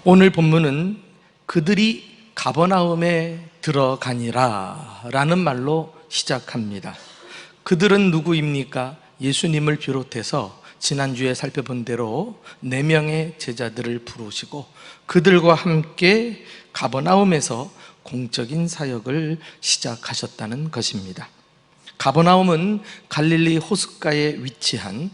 오늘 본문은 그들이 가버나움에 들어가니라 라는 말로 시작합니다. 그들은 누구입니까? 예수님을 비롯해서 지난주에 살펴본 대로 4명의 제자들을 부르시고 그들과 함께 가버나움에서 공적인 사역을 시작하셨다는 것입니다. 가버나움은 갈릴리 호숫가에 위치한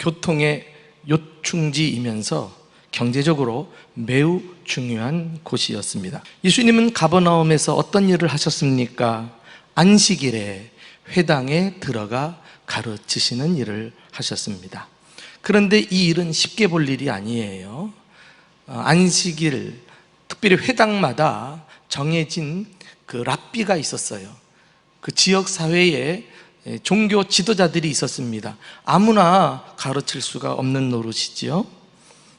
교통의 요충지이면서 경제적으로 매우 중요한 곳이었습니다. 예수님은 가버나움에서 어떤 일을 하셨습니까? 안식일에 회당에 들어가 가르치시는 일을 하셨습니다. 그런데 이 일은 쉽게 볼 일이 아니에요. 안식일, 특별히 회당마다 정해진 그 랍비가 있었어요. 그 지역 사회에 종교 지도자들이 있었습니다. 아무나 가르칠 수가 없는 노릇이지요.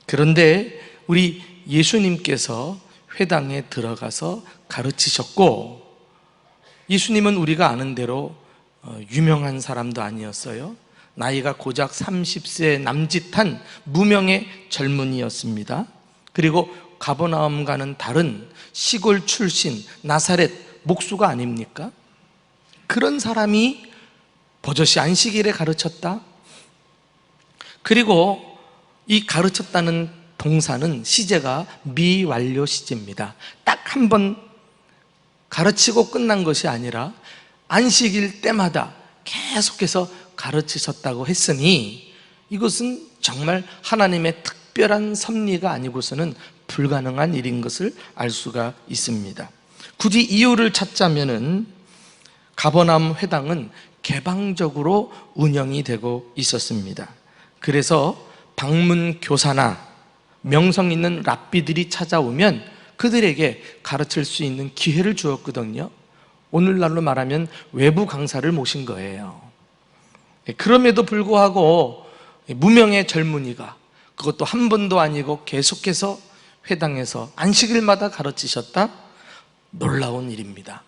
그런데 우리 예수님께서 회당에 들어가서 가르치셨고, 예수님은 우리가 아는 대로 유명한 사람도 아니었어요. 나이가 고작 30세 남짓한 무명의 젊은이였습니다. 그리고 가버나움과는 다른 시골 출신 나사렛 목수가 아닙니까? 그런 사람이 버젓이 안식일에 가르쳤다? 그리고 이 가르쳤다는 동사는 시제가 미완료 시제입니다. 딱 한 번 가르치고 끝난 것이 아니라 안식일 때마다 계속해서 가르치셨다고 했으니 이것은 정말 하나님의 특별한 섭리가 아니고서는 불가능한 일인 것을 알 수가 있습니다. 굳이 이유를 찾자면은 가버나움 회당은 개방적으로 운영이 되고 있었습니다. 그래서 방문 교사나 명성 있는 랍비들이 찾아오면 그들에게 가르칠 수 있는 기회를 주었거든요. 오늘날로 말하면 외부 강사를 모신 거예요. 그럼에도 불구하고 무명의 젊은이가 그것도 한 번도 아니고 계속해서 회당에서 안식일마다 가르치셨다? 놀라운 일입니다.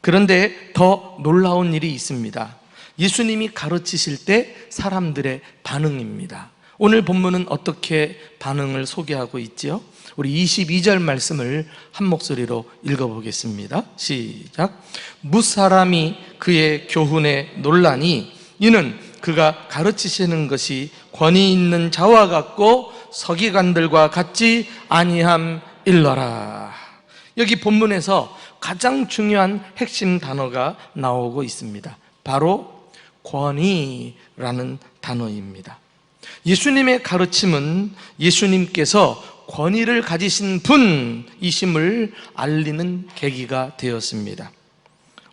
그런데 더 놀라운 일이 있습니다. 예수님이 가르치실 때 사람들의 반응입니다. 오늘 본문은 어떻게 반응을 소개하고 있지요? 우리 22절 말씀을 한 목소리로 읽어보겠습니다. 시작. 무사람이 그의 교훈에 놀라니 이는 그가 가르치시는 것이 권위 있는 자와 같고 서기관들과 같지 아니함일러라. 여기 본문에서 가장 중요한 핵심 단어가 나오고 있습니다. 바로 권위라는 단어입니다. 예수님의 가르침은 예수님께서 권위를 가지신 분이심을 알리는 계기가 되었습니다.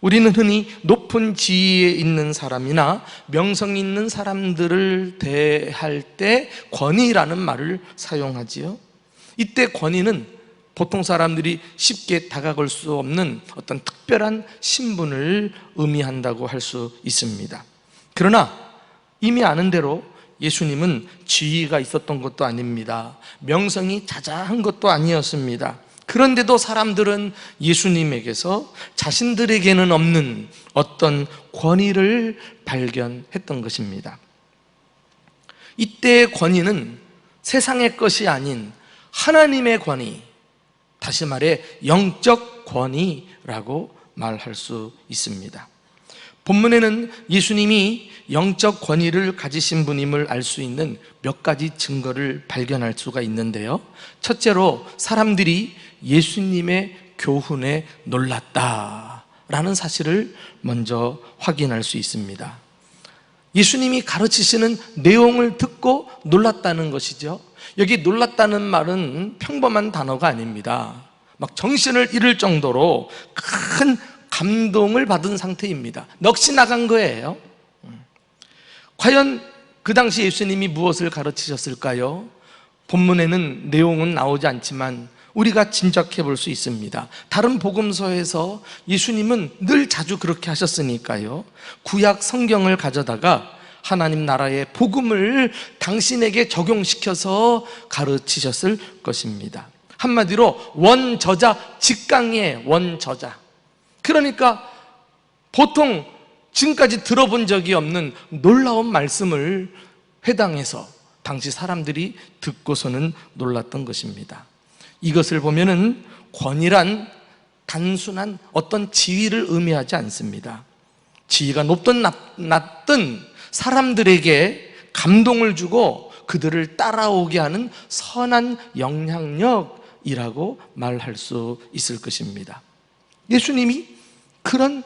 우리는 흔히 높은 지위에 있는 사람이나 명성 있는 사람들을 대할 때 권위라는 말을 사용하지요. 이때 권위는 보통 사람들이 쉽게 다가갈 수 없는 어떤 특별한 신분을 의미한다고 할 수 있습니다. 그러나 이미 아는 대로 예수님은 지위가 있었던 것도 아닙니다. 명성이 자자한 것도 아니었습니다. 그런데도 사람들은 예수님에게서 자신들에게는 없는 어떤 권위를 발견했던 것입니다. 이때의 권위는 세상의 것이 아닌 하나님의 권위, 다시 말해 영적 권위라고 말할 수 있습니다. 본문에는 예수님이 영적 권위를 가지신 분임을 알 수 있는 몇 가지 증거를 발견할 수가 있는데요. 첫째로 사람들이 예수님의 교훈에 놀랐다라는 사실을 먼저 확인할 수 있습니다. 예수님이 가르치시는 내용을 듣고 놀랐다는 것이죠. 여기 놀랐다는 말은 평범한 단어가 아닙니다. 막 정신을 잃을 정도로 큰 감동을 받은 상태입니다. 넋이 나간 거예요. 과연 그 당시 예수님이 무엇을 가르치셨을까요? 본문에는 내용은 나오지 않지만 우리가 짐작해 볼 수 있습니다. 다른 복음서에서 예수님은 늘 자주 그렇게 하셨으니까요. 구약 성경을 가져다가 하나님 나라의 복음을 당신에게 적용시켜서 가르치셨을 것입니다. 한마디로 원저자 직강의 원저자. 그러니까 보통 지금까지 들어본 적이 없는 놀라운 말씀을 회당에서 당시 사람들이 듣고서는 놀랐던 것입니다. 이것을 보면은 권위란 단순한 어떤 지위를 의미하지 않습니다. 지위가 높든 낮든 사람들에게 감동을 주고 그들을 따라오게 하는 선한 영향력이라고 말할 수 있을 것입니다. 예수님이 그런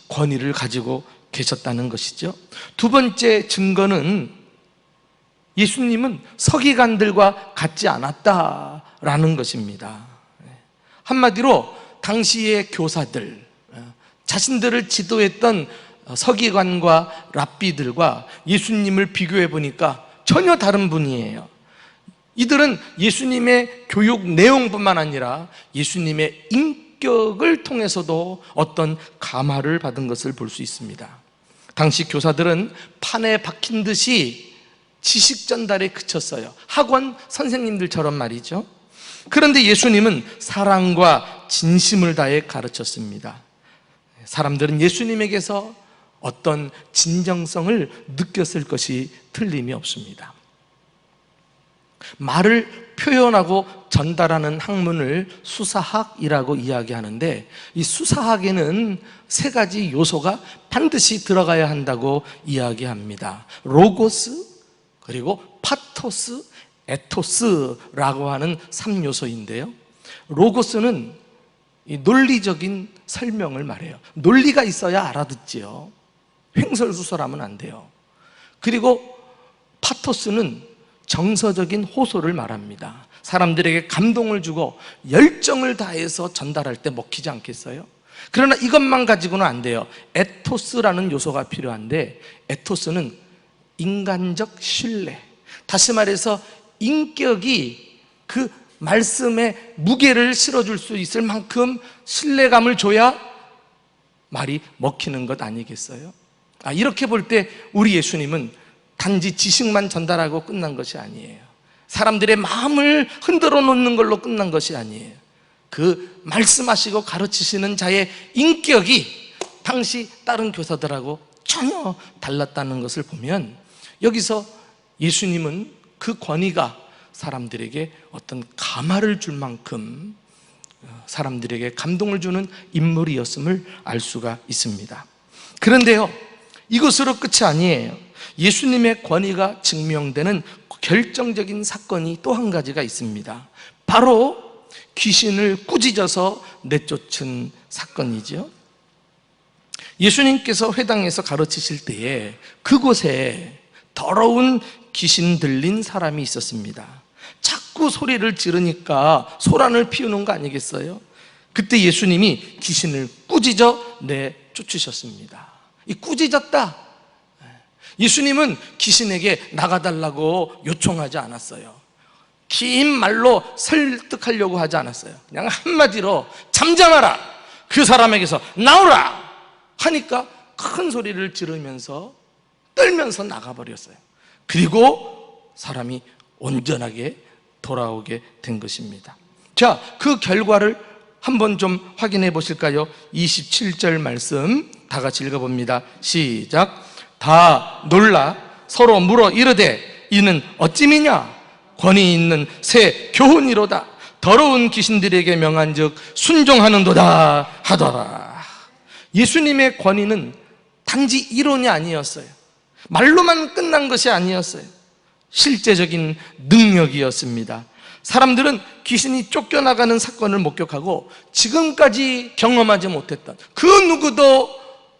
권위를 가지고 계셨다는 것이죠. 두 번째 증거는 예수님은 서기관들과 같지 않았다라는 것입니다. 한마디로 당시의 교사들, 자신들을 지도했던 서기관과 랍비들과 예수님을 비교해 보니까 전혀 다른 분이에요. 이들은 예수님의 교육 내용뿐만 아니라 예수님의 인격을 통해서도 어떤 감화를 받은 것을 볼 수 있습니다. 당시 교사들은 판에 박힌 듯이 지식 전달에 그쳤어요. 학원 선생님들처럼 말이죠. 그런데 예수님은 사랑과 진심을 다해 가르쳤습니다. 사람들은 예수님에게서 어떤 진정성을 느꼈을 것이 틀림이 없습니다. 말을 표현하고 전달하는 학문을 수사학이라고 이야기하는데, 이 수사학에는 세 가지 요소가 반드시 들어가야 한다고 이야기합니다. 로고스, 그리고 파토스, 에토스라고 하는 3요소인데요. 로고스는 이 논리적인 설명을 말해요. 논리가 있어야 알아듣지요. 횡설수설하면 안 돼요. 그리고 파토스는 정서적인 호소를 말합니다. 사람들에게 감동을 주고 열정을 다해서 전달할 때 먹히지 않겠어요? 그러나 이것만 가지고는 안 돼요. 에토스라는 요소가 필요한데, 에토스는 인간적 신뢰, 다시 말해서 인격이 그 말씀에 무게를 실어줄 수 있을 만큼 신뢰감을 줘야 말이 먹히는 것 아니겠어요? 이렇게 볼 때 우리 예수님은 단지 지식만 전달하고 끝난 것이 아니에요. 사람들의 마음을 흔들어 놓는 걸로 끝난 것이 아니에요. 그 말씀하시고 가르치시는 자의 인격이 당시 다른 교사들하고 전혀 달랐다는 것을 보면, 여기서 예수님은 그 권위가 사람들에게 어떤 감화를 줄 만큼 사람들에게 감동을 주는 인물이었음을 알 수가 있습니다. 그런데요, 이것으로 끝이 아니에요. 예수님의 권위가 증명되는 결정적인 사건이 또 한 가지가 있습니다. 바로 귀신을 꾸짖어서 내쫓은 사건이죠. 예수님께서 회당에서 가르치실 때에 그곳에 더러운 귀신 들린 사람이 있었습니다. 자꾸 소리를 지르니까 소란을 피우는 거 아니겠어요? 그때 예수님이 귀신을 꾸짖어 내쫓으셨습니다. 이 꾸짖었다, 예수님은 귀신에게 나가달라고 요청하지 않았어요. 긴 말로 설득하려고 하지 않았어요. 그냥 한마디로 잠잠하라, 그 사람에게서 나오라 하니까 큰 소리를 지르면서 떨면서 나가버렸어요. 그리고 사람이 온전하게 돌아오게 된 것입니다. 자, 그 결과를 한번 좀 확인해 보실까요? 27절 말씀 다 같이 읽어봅니다. 시작. 다 놀라 서로 물어 이르되 이는 어찌미냐? 권위 있는 새 교훈이로다. 더러운 귀신들에게 명한즉 순종하는도다 하더라. 예수님의 권위는 단지 이론이 아니었어요. 말로만 끝난 것이 아니었어요. 실제적인 능력이었습니다. 사람들은 귀신이 쫓겨나가는 사건을 목격하고 지금까지 경험하지 못했던, 그 누구도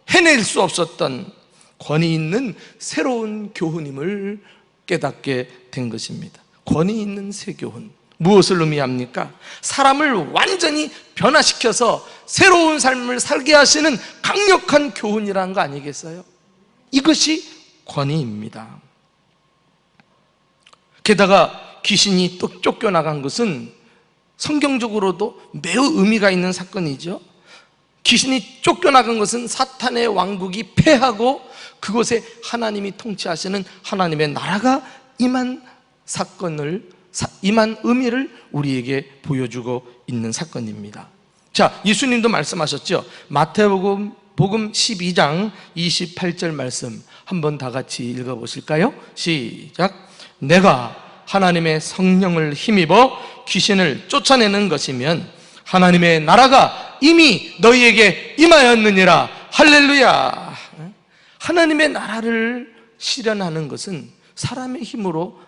해낼 수 없었던 권위 있는 새로운 교훈임을 깨닫게 된 것입니다. 권위 있는 새 교훈, 무엇을 의미합니까? 사람을 완전히 변화시켜서 새로운 삶을 살게 하시는 강력한 교훈이라는 거 아니겠어요? 이것이 권위입니다. 게다가 귀신이 또 쫓겨나간 것은 성경적으로도 매우 의미가 있는 사건이죠. 귀신이 쫓겨나간 것은 사탄의 왕국이 패하고 그곳에 하나님이 통치하시는 하나님의 나라가 임한 임한 의미를 우리에게 보여주고 있는 사건입니다. 자, 예수님도 말씀하셨죠. 마태복음 12장 28절 말씀 한번 다 같이 읽어보실까요? 시작. 내가 하나님의 성령을 힘입어 귀신을 쫓아내는 것이면 하나님의 나라가 이미 너희에게 임하였느니라. 할렐루야. 하나님의 나라를 실현하는 것은 사람의 힘으로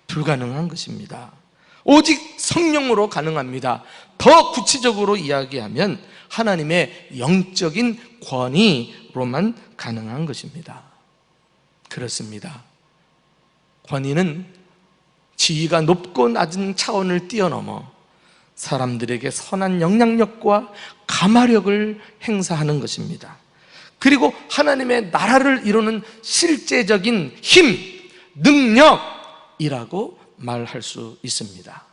불가능한 것입니다. 오직 성령으로 가능합니다. 더 구체적으로 이야기하면 하나님의 영적인 권위로만 가능한 것입니다. 그렇습니다. 권위는 지위가 높고 낮은 차원을 뛰어넘어 사람들에게 선한 영향력과 감화력을 행사하는 것입니다. 그리고 하나님의 나라를 이루는 실제적인 힘, 능력이라고 말할 수 있습니다.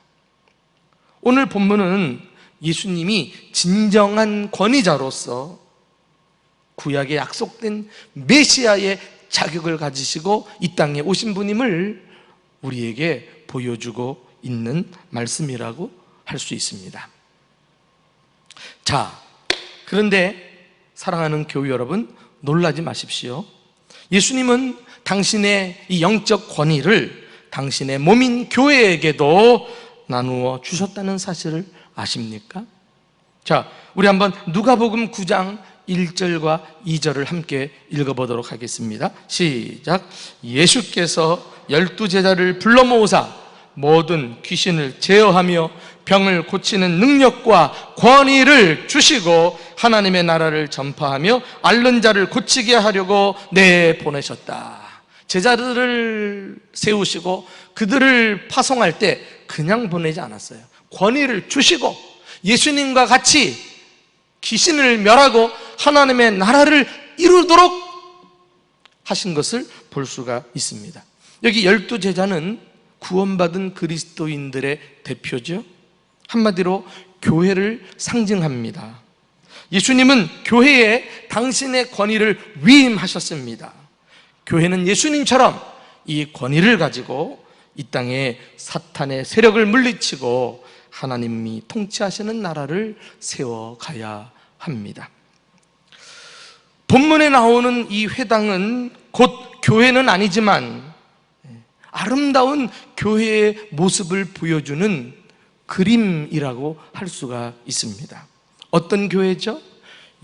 오늘 본문은 예수님이 진정한 권위자로서 구약에 약속된 메시아의 자격을 가지시고 이 땅에 오신 분임을 우리에게 보여주고 있는 말씀이라고 할 수 있습니다. 자, 그런데 사랑하는 교회 여러분, 놀라지 마십시오. 예수님은 당신의 이 영적 권위를 당신의 몸인 교회에게도 나누어 주셨다는 사실을 아십니까? 자, 우리 한번 누가복음 9장 1절과 2절을 함께 읽어보도록 하겠습니다. 시작. 예수께서 12제자를 불러 모으사 모든 귀신을 제어하며 병을 고치는 능력과 권위를 주시고 하나님의 나라를 전파하며 앓는 자를 고치게 하려고 내보내셨다. 제자들을 세우시고 그들을 파송할 때 그냥 보내지 않았어요. 권위를 주시고 예수님과 같이 귀신을 멸하고 하나님의 나라를 이루도록 하신 것을 볼 수가 있습니다. 여기 12제자는 구원받은 그리스도인들의 대표죠. 한마디로 교회를 상징합니다. 예수님은 교회에 당신의 권위를 위임하셨습니다. 교회는 예수님처럼 이 권위를 가지고 이 땅에 사탄의 세력을 물리치고 하나님이 통치하시는 나라를 세워가야 합니다. 본문에 나오는 이 회당은 곧 교회는 아니지만 아름다운 교회의 모습을 보여주는 그림이라고 할 수가 있습니다. 어떤 교회죠?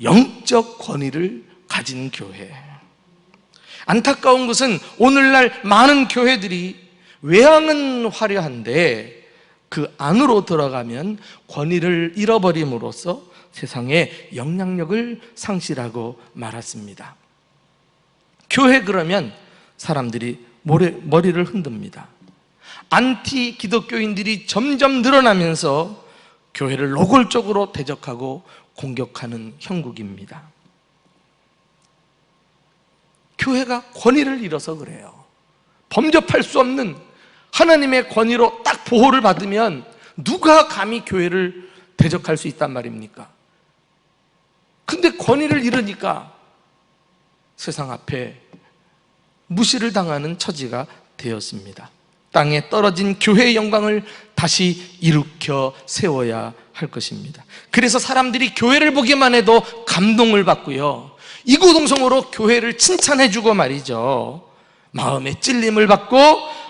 영적 권위를 가진 교회. 안타까운 것은 오늘날 많은 교회들이 외향은 화려한데 그 안으로 들어가면 권위를 잃어버림으로써 세상에 영향력을 상실하고 말았습니다. 교회 그러면 사람들이 머리를 흔듭니다. 안티 기독교인들이 점점 늘어나면서 교회를 노골적으로 대적하고 공격하는 형국입니다. 교회가 권위를 잃어서 그래요. 범접할 수 없는 하나님의 권위로 딱 보호를 받으면 누가 감히 교회를 대적할 수 있단 말입니까? 근데 권위를 잃으니까 세상 앞에 무시를 당하는 처지가 되었습니다. 땅에 떨어진 교회의 영광을 다시 일으켜 세워야 할 것입니다. 그래서 사람들이 교회를 보기만 해도 감동을 받고요, 이구동성으로 교회를 칭찬해주고 말이죠, 마음의 찔림을 받고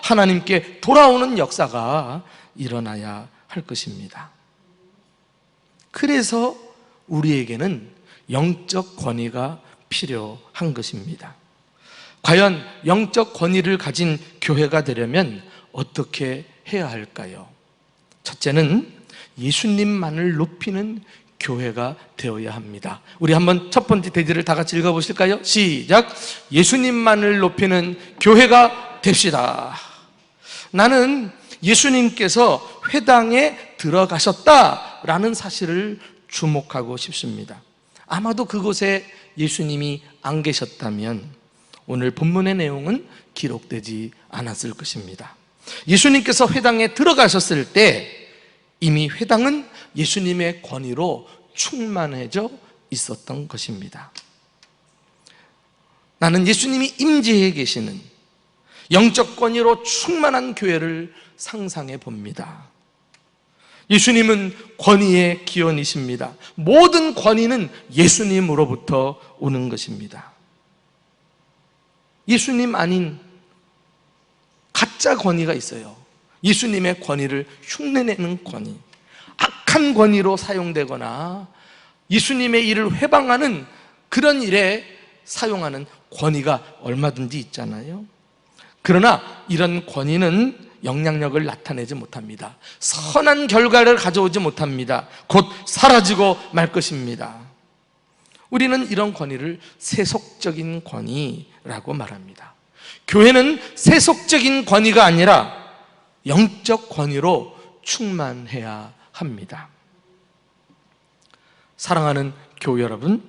하나님께 돌아오는 역사가 일어나야 할 것입니다. 그래서 우리에게는 영적 권위가 필요한 것입니다. 과연 영적 권위를 가진 교회가 되려면 어떻게 해야 할까요? 첫째는 예수님만을 높이는 교회가 되어야 합니다. 우리 한번 첫 번째 대지를 다 같이 읽어보실까요? 시작. 예수님만을 높이는 교회가 됩시다. 나는 예수님께서 회당에 들어가셨다라는 사실을 주목하고 싶습니다. 아마도 그곳에 예수님이 안 계셨다면 오늘 본문의 내용은 기록되지 않았을 것입니다. 예수님께서 회당에 들어가셨을 때 이미 회당은 예수님의 권위로 충만해져 있었던 것입니다. 나는 예수님이 임재해 계시는 영적 권위로 충만한 교회를 상상해 봅니다. 예수님은 권위의 기원이십니다. 모든 권위는 예수님으로부터 오는 것입니다. 예수님 아닌 가짜 권위가 있어요. 예수님의 권위를 흉내내는 권위, 악한 권위로 사용되거나 예수님의 일을 회방하는 그런 일에 사용하는 권위가 얼마든지 있잖아요. 그러나 이런 권위는 영향력을 나타내지 못합니다. 선한 결과를 가져오지 못합니다. 곧 사라지고 말 것입니다. 우리는 이런 권위를 세속적인 권위라고 말합니다. 교회는 세속적인 권위가 아니라 영적 권위로 충만해야 합니다. 사랑하는 교회 여러분,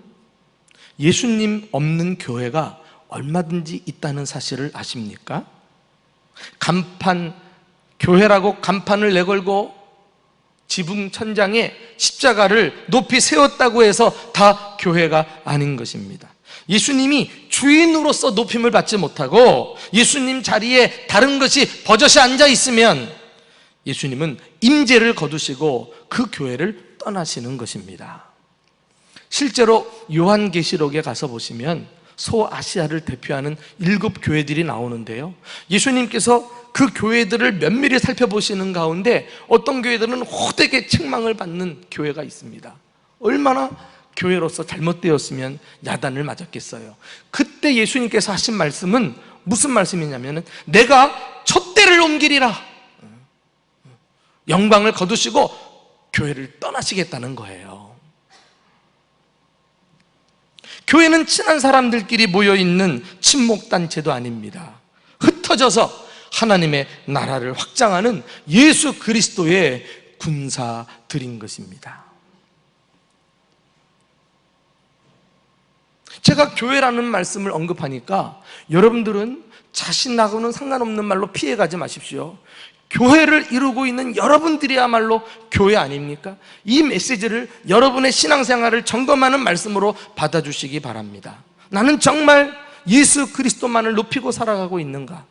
예수님 없는 교회가 얼마든지 있다는 사실을 아십니까? 교회라고 간판을 내걸고 지붕 천장에 십자가를 높이 세웠다고 해서 다 교회가 아닌 것입니다. 예수님이 주인으로서 높임을 받지 못하고 예수님 자리에 다른 것이 버젓이 앉아 있으면 예수님은 임재를 거두시고 그 교회를 떠나시는 것입니다. 실제로 요한계시록에 가서 보시면 소아시아를 대표하는 7교회들이 나오는데요, 예수님께서 그 교회들을 면밀히 살펴보시는 가운데 어떤 교회들은 호되게 책망을 받는 교회가 있습니다. 얼마나 교회로서 잘못되었으면 야단을 맞았겠어요. 그때 예수님께서 하신 말씀은 무슨 말씀이냐면, 내가 촛대를 옮기리라, 영광을 거두시고 교회를 떠나시겠다는 거예요. 교회는 친한 사람들끼리 모여있는 친목단체도 아닙니다. 흩어져서 하나님의 나라를 확장하는 예수 그리스도의 군사들인 것입니다. 제가 교회라는 말씀을 언급하니까 여러분들은 자신하고는 상관없는 말로 피해가지 마십시오. 교회를 이루고 있는 여러분들이야말로 교회 아닙니까? 이 메시지를 여러분의 신앙생활을 점검하는 말씀으로 받아주시기 바랍니다. 나는 정말 예수 그리스도만을 높이고 살아가고 있는가?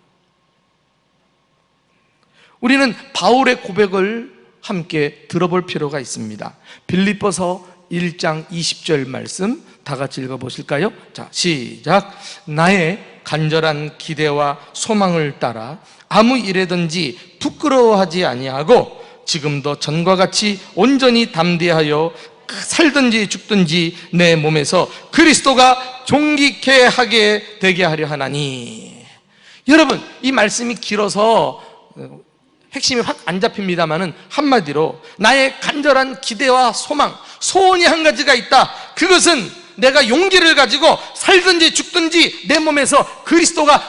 우리는 바울의 고백을 함께 들어볼 필요가 있습니다. 빌립보서 1장 20절 말씀 다 같이 읽어보실까요? 자, 시작. 나의 간절한 기대와 소망을 따라 아무 일에든지 부끄러워하지 아니하고 지금도 전과 같이 온전히 담대하여 살든지 죽든지 내 몸에서 그리스도가 존귀케 하게 되게 하려 하나니. 여러분, 이 말씀이 길어서 핵심이 확 안 잡힙니다만은 한마디로 나의 간절한 기대와 소망, 소원이 한 가지가 있다. 그것은 내가 용기를 가지고 살든지 죽든지 내 몸에서 그리스도가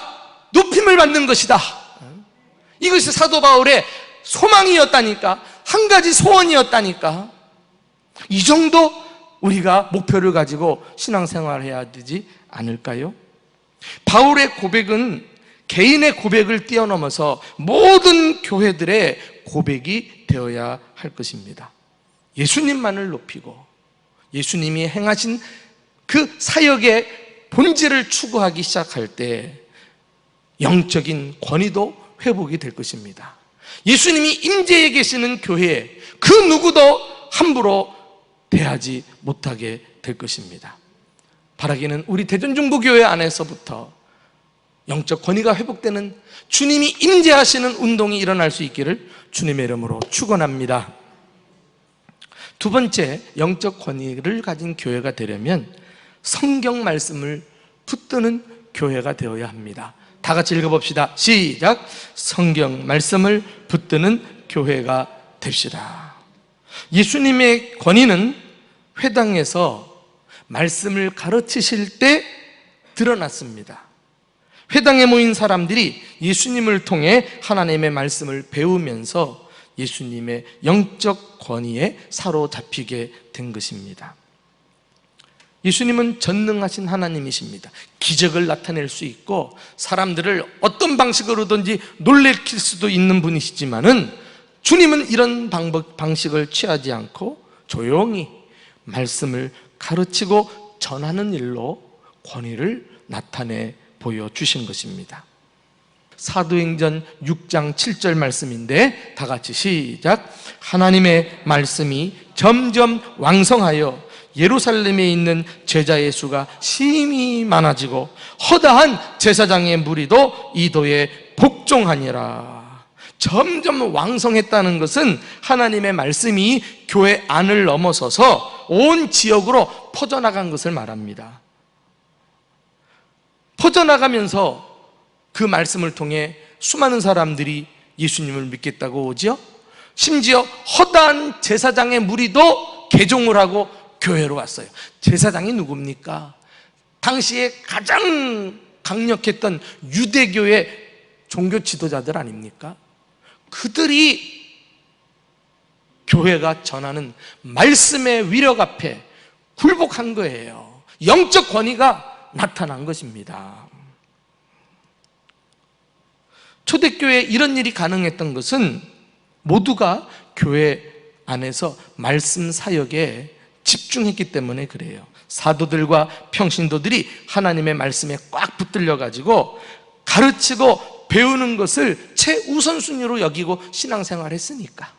높임을 받는 것이다. 이것이 사도 바울의 소망이었다니까, 한 가지 소원이었다니까. 이 정도 우리가 목표를 가지고 신앙생활을 해야 되지 않을까요? 바울의 고백은 개인의 고백을 뛰어넘어서 모든 교회들의 고백이 되어야 할 것입니다. 예수님만을 높이고 예수님이 행하신 그 사역의 본질을 추구하기 시작할 때 영적인 권위도 회복이 될 것입니다. 예수님이 임재해 계시는 교회에 그 누구도 함부로 대하지 못하게 될 것입니다. 바라기는 우리 대전중부교회 안에서부터 영적 권위가 회복되는, 주님이 임재하시는 운동이 일어날 수 있기를 주님의 이름으로 축원합니다. 두 번째, 영적 권위를 가진 교회가 되려면 성경 말씀을 붙드는 교회가 되어야 합니다. 다 같이 읽어봅시다. 시작. 성경 말씀을 붙드는 교회가 됩시다. 예수님의 권위는 회당에서 말씀을 가르치실 때 드러났습니다. 회당에 모인 사람들이 예수님을 통해 하나님의 말씀을 배우면서 예수님의 영적 권위에 사로잡히게 된 것입니다. 예수님은 전능하신 하나님이십니다. 기적을 나타낼 수 있고 사람들을 어떤 방식으로든지 놀래킬 수도 있는 분이시지만은 주님은 이런 방식을 취하지 않고 조용히 말씀을 가르치고 전하는 일로 권위를 나타내 보여주신 것입니다. 사도행전 6장 7절 말씀인데 다 같이 시작. 하나님의 말씀이 점점 왕성하여 예루살렘에 있는 제자의 수가 심히 많아지고 허다한 제사장의 무리도 이도에 복종하니라. 점점 왕성했다는 것은 하나님의 말씀이 교회 안을 넘어서서 온 지역으로 퍼져나간 것을 말합니다. 퍼져나가면서 그 말씀을 통해 수많은 사람들이 예수님을 믿겠다고 오죠. 심지어 허다한 제사장의 무리도 개종을 하고 교회로 왔어요. 제사장이 누굽니까? 당시에 가장 강력했던 유대교의 종교 지도자들 아닙니까? 그들이 교회가 전하는 말씀의 위력 앞에 굴복한 거예요. 영적 권위가 나타난 것입니다. 초대교회에 이런 일이 가능했던 것은 모두가 교회 안에서 말씀 사역에 집중했기 때문에 그래요. 사도들과 평신도들이 하나님의 말씀에 꽉 붙들려 가지고 가르치고 배우는 것을 최우선순위로 여기고 신앙생활을 했으니까.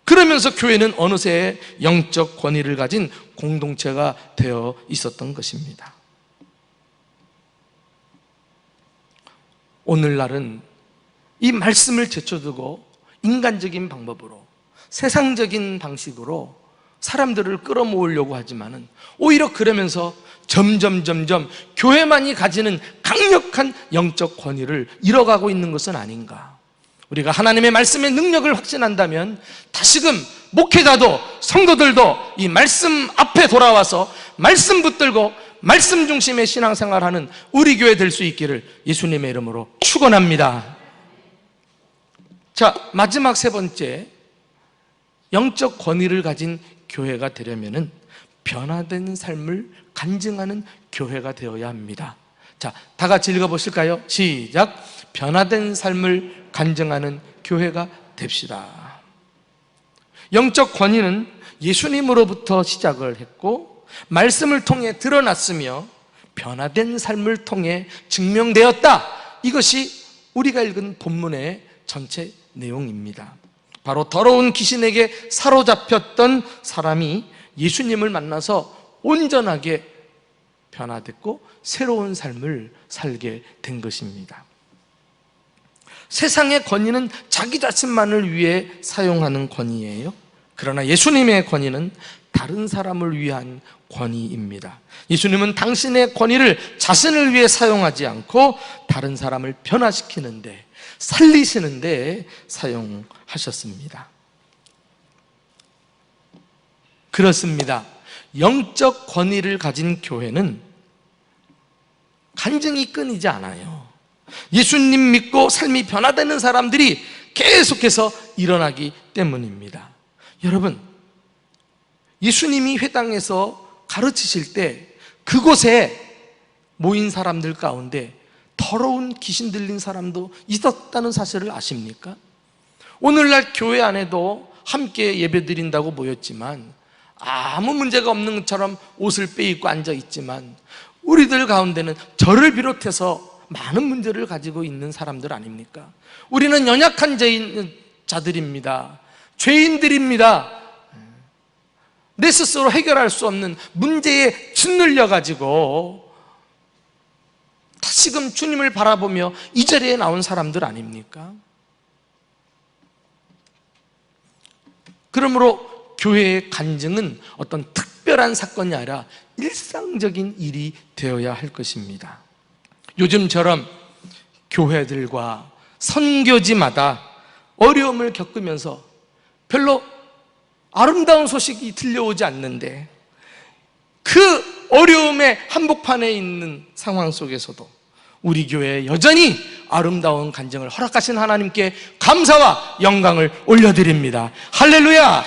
그러면서 교회는 어느새 영적 권위를 가진 공동체가 되어 있었던 것입니다. 오늘날은 이 말씀을 제쳐두고 인간적인 방법으로, 세상적인 방식으로 사람들을 끌어모으려고 하지만은 오히려 그러면서 점점 교회만이 가지는 강력한 영적 권위를 잃어가고 있는 것은 아닌가. 우리가 하나님의 말씀의 능력을 확신한다면 다시금 목회자도 성도들도 이 말씀 앞에 돌아와서 말씀 붙들고 말씀 중심의 신앙생활하는 우리 교회 될 수 있기를 예수님의 이름으로 축원합니다. 자, 마지막 세 번째, 영적 권위를 가진 교회가 되려면은 변화된 삶을 간증하는 교회가 되어야 합니다. 자, 다 같이 읽어보실까요? 시작. 변화된 삶을 간증하는 교회가 됩시다. 영적 권위는 예수님으로부터 시작을 했고 말씀을 통해 드러났으며 변화된 삶을 통해 증명되었다. 이것이 우리가 읽은 본문의 전체 내용입니다. 바로 더러운 귀신에게 사로잡혔던 사람이 예수님을 만나서 온전하게 변화됐고 새로운 삶을 살게 된 것입니다. 세상의 권위는 자기 자신만을 위해 사용하는 권위예요. 그러나 예수님의 권위는 다른 사람을 위한 권위입니다. 예수님은 당신의 권위를 자신을 위해 사용하지 않고 다른 사람을 변화시키는데, 살리시는데 사용하셨습니다. 그렇습니다. 영적 권위를 가진 교회는 간증이 끊이지 않아요. 예수님 믿고 삶이 변화되는 사람들이 계속해서 일어나기 때문입니다. 여러분, 예수님이 회당에서 가르치실 때 그곳에 모인 사람들 가운데 더러운 귀신 들린 사람도 있었다는 사실을 아십니까? 오늘날 교회 안에도 함께 예배드린다고 모였지만 아무 문제가 없는 것처럼 옷을 빼입고 앉아있지만 우리들 가운데는 저를 비롯해서 많은 문제를 가지고 있는 사람들 아닙니까? 우리는 연약한 자들입니다. 죄인들입니다. 내 스스로 해결할 수 없는 문제에 짓눌려 가지고 다시금 주님을 바라보며 이 자리에 나온 사람들 아닙니까? 그러므로 교회의 간증은 어떤 특별한 사건이 아니라 일상적인 일이 되어야 할 것입니다. 요즘처럼 교회들과 선교지마다 어려움을 겪으면서 별로 아름다운 소식이 들려오지 않는데 그 어려움의 한복판에 있는 상황 속에서도 우리 교회에 여전히 아름다운 간증을 허락하신 하나님께 감사와 영광을 올려드립니다. 할렐루야!